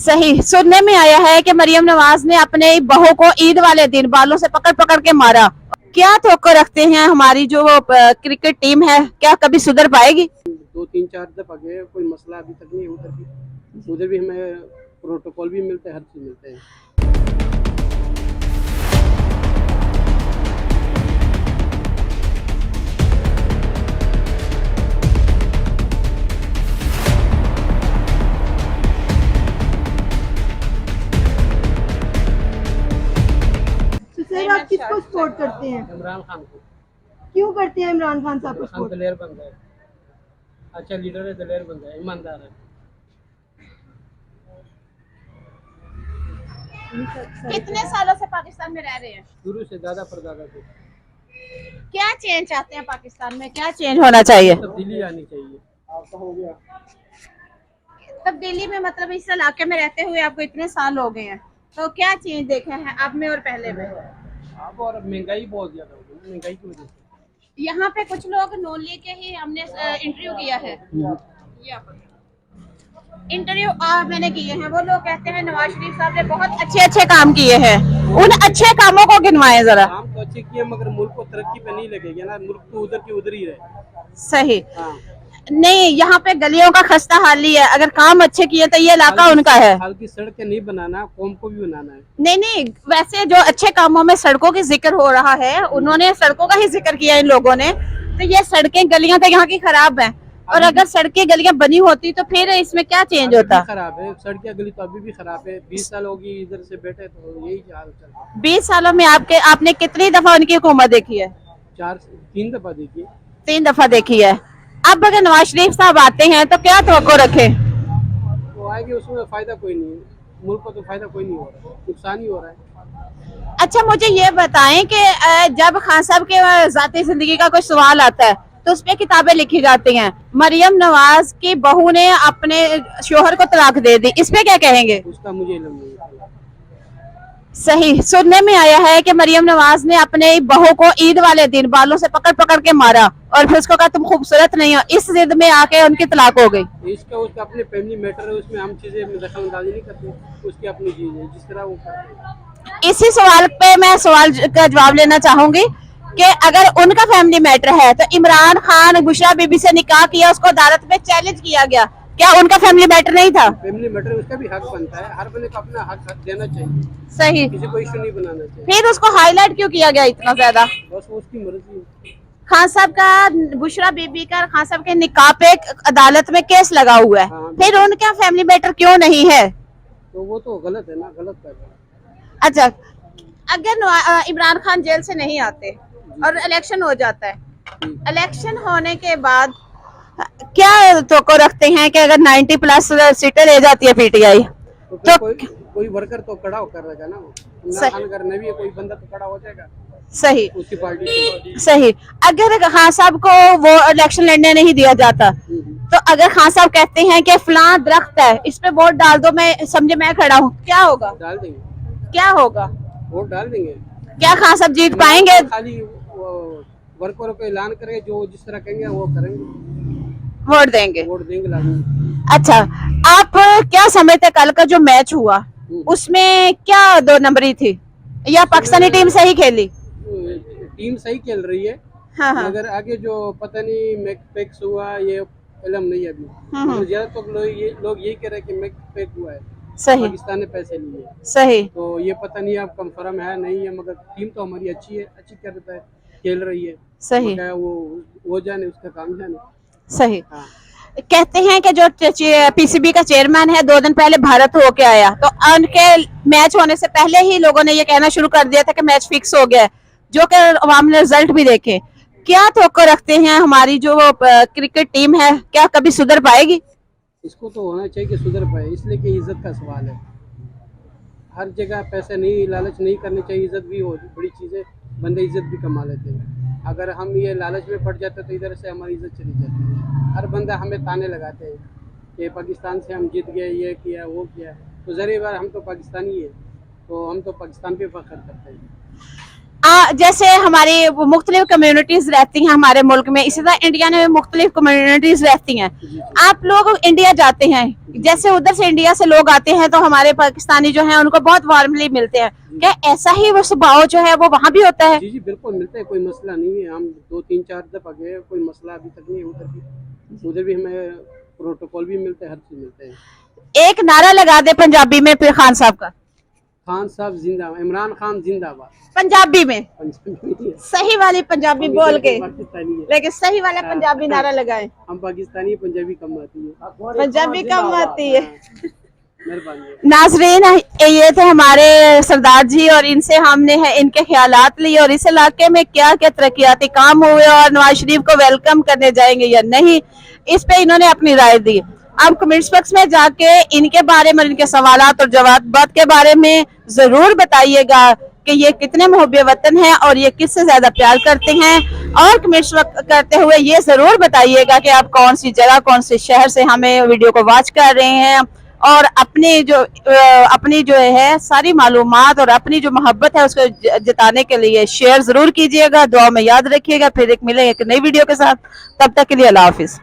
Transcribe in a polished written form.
सही सुनने में आया है कि मरियम नवाज ने अपने बहू को ईद वाले दिन बालों से पकड़ पकड़ के मारा। क्या तवक्को रखते हैं हमारी जो क्रिकेट टीम है, क्या कभी सुधर पाएगी? 2 3 4 दफा गए, कोई मसला अभी तक नहीं है। उधर भी हमें प्रोटोकॉल भी मिलते हैं, हर चीज मिलते हैं। तो सर आप किसको सपोर्ट करते हैं? इमरान खान को। क्यों करते हैं इमरान खान साहब को खान सपोर्ट? दलेर बंदा है, अच्छा लीडर है, दलेर बंदा है, ईमानदार है। कितने सालों से पाकिस्तान में रह रहे हैं? शुरू से ज्यादा पर ज्यादा थे। क्या चेंज चाहते हैं पाकिस्तान में, क्या चेंज होना चाहिए? तब्दीली आनी चाहिए। आपका हो गया। तब दिल्ली में मतलब इस इलाके में रहते हुए आपको इतने साल हो गए हैं, तो क्या चेंज देखे हैं अब में और पहले में? अब और महंगाई बहुत ज्यादा हो गई, महंगाई की वजह से। यहाँ पे कुछ लोग नॉन ली के ही हमने इंटरव्यू किया है, इंटरव्यू मैंने किए हैं। वो लोग कहते हैं नवाज शरीफ साहब ने बहुत अच्छे अच्छे काम किए हैं, उन अच्छे कामों को गिनवाएं जरा। काम तो अच्छे किए, मगर मुल्क को तरक्की पे नहीं लगेगी ना, मुल्क तो उधर की उधर ही रहे। सही हाँ। नहीं, यहाँ पे गलियों का खस्ता हाल ही है, अगर काम अच्छे किए तो ये इलाका उनका है। हाल की सड़कें नहीं बनाना, कौम को भी बनाना है। नहीं नहीं, वैसे जो अच्छे कामों में सड़कों की जिक्र हो रहा है, उन्होंने सड़कों का ही जिक्र किया इन लोगों ने। तो ये सड़कें गलियां तो यहाँ की खराब हैं, और अगर सड़कें गलियां बनी होती तो फिर इसमें क्या चेंज होता? खराब है सड़कें, गली तो अभी भी खराब है। 20 साल होगी इधर से बैठे, तो यही हाल चल रहा है। 20 सालों में आपने कितनी दफा उनकी हुकूमत देखी है? 3 दफा देखिए। 3 दफा देखी है। अब अगर नवाज शरीफ साहब आते हैं तो क्या तवक्को रखे? वो आएंगे, उसमें फायदा कोई नहीं है, मुल्क को तो फायदा कोई नहीं हो रहा है, नुकसान ही हो रहा है। अच्छा मुझे ये बताएं कि जब खान साहब के जाती जिंदगी का कोई सवाल आता है तो उस पे किताबें लिखी जाती हैं। मरियम नवाज की बहू ने अपने शोहर को तलाक दे दी, इस पे क्या कहेंगे? उसका मुझे इल्म नहीं है। सही सुनने में आया है कि मरियम नवाज ने अपने बहू को ईद वाले दिन बालों से पकड़ पकड़ के मारा और फिर उसको कहा तुम खूबसूरत नहीं हो, इस जिद में आके उनकी तलाक हो गई। इसका उसका अपने फैमिली मैटर है, उसमें हम चीजें दखल अंदाजी नहीं करते, उसकी अपनी चीज है, जिस तरह वो करते हैं। इसी सवाल पे मैं सवाल का जवाब लेना चाहूंगी कि अगर उनका फैमिली मैटर है तो इमरान खान बुशरा बीबी से निकाह किया, उसको अदालत में चैलेंज किया गया, क्या उनका फैमिली मैटर नहीं था? फैमिली मैटर उसका भी हक बनता है, हर बंदे को अपना हक देना चाहिए, सही। किसी को इशू नहीं बनाना चाहिए। फिर उसको हाईलाइट क्यों किया गया इतना ज्यादा? बस वो उसकी मर्जी है। खान साहब का, बुशरा बीबी का खान साहब के निकाह पे अदालत में केस लगा हुआ है, हाँ। फिर उनका फैमिली मैटर क्यों नहीं है? तो वो तो गलत है ना, गलत कर रहा है। अच्छा अगर इमरान खान जेल से नहीं आते और इलेक्शन हो जाता है, इलेक्शन होने के बाद क्या तो रखते हैं कि अगर 90+ सीटें ले जाती है पीटीआई तो फिर तो कोई वर्कर तो खड़ा होकर रहेगा ना, वो सही। इमरान खान करने भी कोई बंदा तो खड़ा हो जाएगा सही उसकी पार्टी से। सही। अगर खान साहब को वो इलेक्शन लड़ने नहीं दिया जाता तो अगर खान साहब कहते हैं कि फलां दरख्त है इस पे वोट डाल दो, मैं समझे मैं खड़ा हूँ, क्या होगा? डाल देंगे, क्या होगा? वोट डाल देंगे। क्या खान साहब जीत पाएंगे? खाली वर्करों को ऐलान करेंगे, जो जिस तरह कहेंगे वो करेंगे, वोट देंगे। वोट देंगे लाजमी। अच्छा आप क्या समझते कल का जो मैच हुआ उसमें क्या 2 नंबरी थी या पाकिस्तानी टीम सही खेली? टीम सही खेल रही है, हाँ हाँ। मगर आगे जो पता नहीं मैक पैक्स हुआ, ये इल्म नहीं है अभी। तो ज्यादा तो लोग यही कह रहे हैं कि मैक पैक हुआ है, सही पाकिस्तान ने पैसे लिए। सही। तो ये पता नहीं अब कंफर्म है नहीं है, मगर टीम तो हमारी अच्छी है, अच्छी करता है, खेल रही है। सही वो जाने, उसका काम जाने। सही। हाँ। कहते हैं कि जो पीसीबी का चेयरमैन है 2 दिन पहले भारत होके आया, तो उनके मैच होने से पहले ही लोगों ने ये कहना शुरू कर दिया था कि मैच फिक्स हो गया है, जो कि अवाम ने रिजल्ट भी देखे। क्या तवक्को रखते हैं हमारी जो क्रिकेट टीम है, क्या कभी सुधर पाएगी? इसको तो होना चाहिए कि सुधर पाए, इसलिए कि इज्जत का सवाल है। हर जगह पैसे नहीं, लालच नहीं करनी चाहिए, इज्जत भी हो बड़ी चीज़ है, बंदे इज्जत भी कमा लेते हैं। अगर हम ये लालच में पड़ जाते तो इधर से हमारी इज्जत चली जाती है। हर बंदा हमें ताने लगाते हैं कि पाकिस्तान से हम जीत गए, ये किया वो किया। तो ज़रूरी बार हम तो पाकिस्तानी है, तो हम तो पाकिस्तान पे फख्र करते हैं। जैसे हमारी मुख्तलिफ कम्युनिटीज रहती हैं हमारे मुल्क में, इसी तरह इंडिया में मुख्तलिफ कम्युनिटीज रहती हैं। आप लोग इंडिया जाते हैं, जैसे उधर से इंडिया से लोग आते हैं तो हमारे पाकिस्तानी जो हैं उनको बहुत वार्मली मिलते हैं, क्या ऐसा ही वो स्वभाव जो है वो वहाँ भी होता है? जी जी बिल्कुल मिलते हैं, कोई मसला नहीं है। हम 2-3-4 दफा गए, कोई मसला अभी तक नहीं है। उधर भी हमें प्रोटोकॉल भी मिलते हैं, हर चीज मिलते हैं। एक नारा लगा दे पंजाबी में फिर खान साहब का। खान साहब जिंदाबाद, इमरान खान जिंदाबाद। पंजाबी में पंजाबी नहीं है, सही वाली पंजाबी हम बोल इधर के, पाकिस्तानी है। लेकिन सही वाला पंजाबी नारा लगाए। हम पाकिस्तानी, पंजाबी कम आती है। पंजाबी कम आती है। मेहरबानी। नाजरीन, ये थे हमारे सरदार जी और इनसे हमने है इनके ख्यालात लिए और इस इलाके में क्या क्या तरक्याती काम हुए और नवाज शरीफ को वेलकम करने जाएंगे या नहीं, इस पे इन्होंने अपनी राय दी। अब कमेंट्स बॉक्स में जाके इनके बारे में, इनके सवालात और जवाब के बारे में जरूर बताइएगा कि ये कितने मुहब्बे वतन हैं और ये किससे ज्यादा प्यार करते हैं, और कमेंट्स करते हुए ये जरूर बताइएगा कि आप कौन सी जगह, कौन से शहर से हमें वीडियो को वॉच कर रहे हैं, और अपनी जो है सारी मालूमात और अपनी जो मोहब्बत है उसको जताने के लिए शेयर जरूर कीजिएगा। दुआ में याद रखिएगा। फिर एक मिलेंगे एक नई वीडियो के साथ, तब तक के लिए अल्लाह हाफिज।